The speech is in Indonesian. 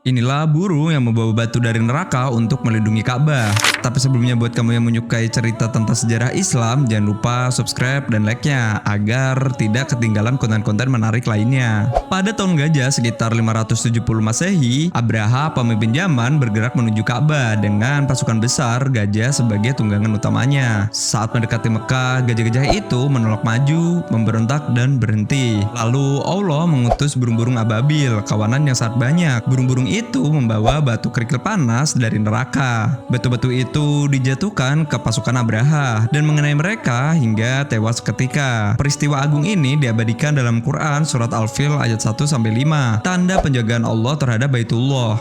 Inilah burung yang membawa batu dari neraka untuk melindungi Ka'bah. Tapi sebelumnya buat kamu yang menyukai cerita tentang sejarah Islam, jangan lupa subscribe dan like-nya agar tidak ketinggalan konten-konten menarik lainnya. Pada tahun gajah sekitar 570 Masehi, Abraha pemimpin Yaman bergerak menuju Ka'bah dengan pasukan besar gajah sebagai tunggangan utamanya. Saat mendekati Mekah, gajah-gajah itu menolak maju, memberontak dan berhenti. Lalu Allah mengutus burung-burung ababil, kawanan yang sangat banyak. Burung-burung itu membawa batu kerikil panas dari neraka. Batu-batu itu dijatuhkan ke pasukan Abraha dan mengenai mereka hingga tewas seketika. Peristiwa agung ini diabadikan dalam Quran surat Al-Fil ayat 1-5, tanda penjagaan Allah terhadap Baitullah.